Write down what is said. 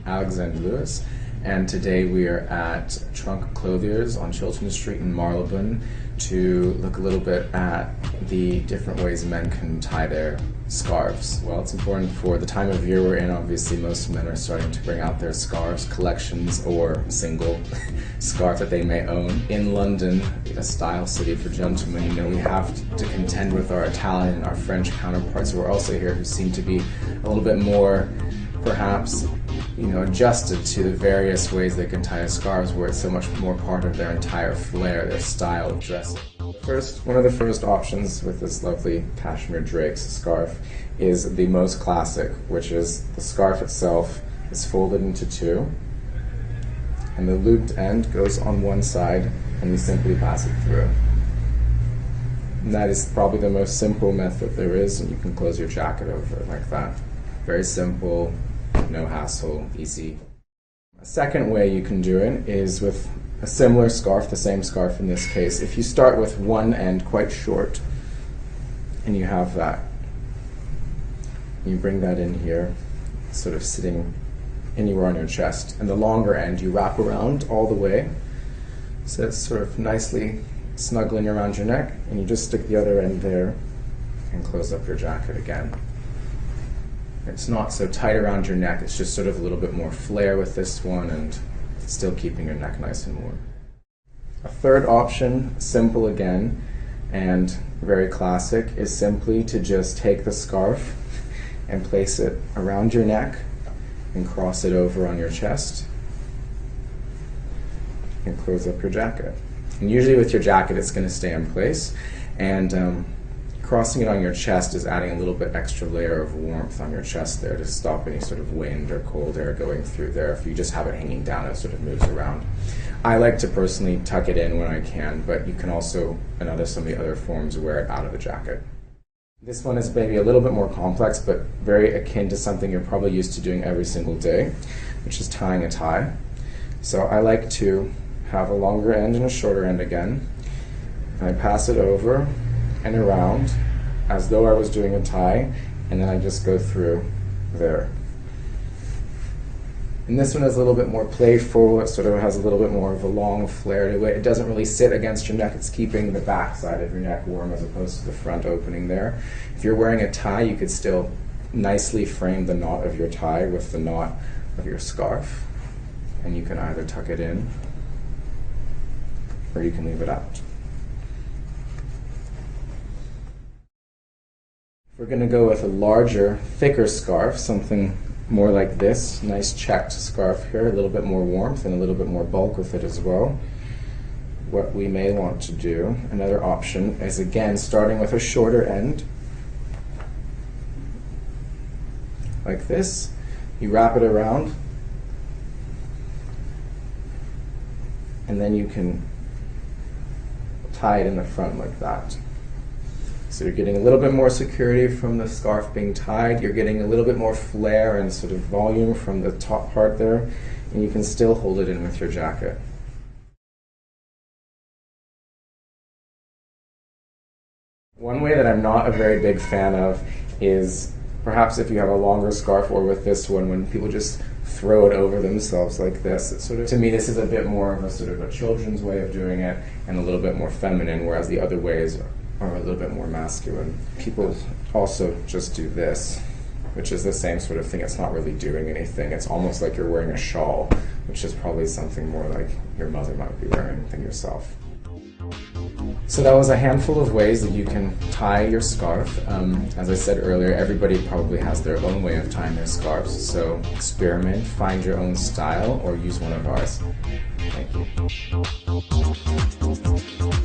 Alexander Lewis, and today we are at Trunk Clothiers on Chiltern Street in Marylebone to look a little bit at the different ways men can tie their scarves. Well, it's important for the time of year we're in. Obviously, most men are starting to bring out their scarves, collections or single scarf that they may own. In London, a style city for gentlemen, you know, we have to contend with our Italian and our French counterparts who are also here, who seem to be a little bit more, perhaps, adjusted to the various ways they can tie their scarves, where it's so much more part of their entire flair, their style of dressing. One of the first options with this lovely cashmere Drake's scarf is the most classic, which is the scarf itself is folded into two, and the looped end goes on one side, and you simply pass it through. And that is probably the most simple method there is, and you can close your jacket over it like that. Very simple, no hassle, easy. A second way you can do it is with a similar scarf, the same scarf in this case. If you start with one end quite short, and you have that, you bring that in here, sort of sitting anywhere on your chest, and the longer end you wrap around all the way, so it's sort of nicely snuggling around your neck, and you just stick the other end there and close up your jacket again. It's not so tight around your neck, it's just sort of a little bit more flare with this one and still keeping your neck nice and warm. A third option, simple again and very classic, is simply to just take the scarf and place it around your neck and cross it over on your chest and close up your jacket. And usually with your jacket it's going to stay in place, and crossing it on your chest is adding a little bit extra layer of warmth on your chest there to stop any sort of wind or cold air going through there. If you just have it hanging down, it sort of moves around. I like to personally tuck it in when I can, but you can also, in some of the other forms, wear it out of the jacket. This one is maybe a little bit more complex, but very akin to something you're probably used to doing every single day, which is tying a tie. So I like to have a longer end and a shorter end again. I pass it over and around as though I was doing a tie, and then I just go through there. And this one is a little bit more playful. It sort of has a little bit more of a long flare to it. It doesn't really sit against your neck. It's keeping the back side of your neck warm as opposed to the front opening there. If you're wearing a tie, you could still nicely frame the knot of your tie with the knot of your scarf, and you can either tuck it in or you can leave it out. We're going to go with a larger, thicker scarf, something more like this. Nice checked scarf here, a little bit more warmth and a little bit more bulk with it as well. What we may want to do, another option, is again starting with a shorter end, like this. You wrap it around, and then you can tie it in the front like that. So you're getting a little bit more security from the scarf being tied, you're getting a little bit more flare and sort of volume from the top part there, and you can still hold it in with your jacket. One way that I'm not a very big fan of is perhaps if you have a longer scarf, or with this one, when people just throw it over themselves like this. It's sort of, to me, this is a bit more of a sort of a children's way of doing it and a little bit more feminine, whereas the other ways are a little bit more masculine. People also just do this, which is the same sort of thing. It's not really doing anything. It's almost like you're wearing a shawl, which is probably something more like your mother might be wearing than yourself. So that was a handful of ways that you can tie your scarf. As I said earlier, everybody probably has their own way of tying their scarves, so experiment, find your own style, or use one of ours. Thank you.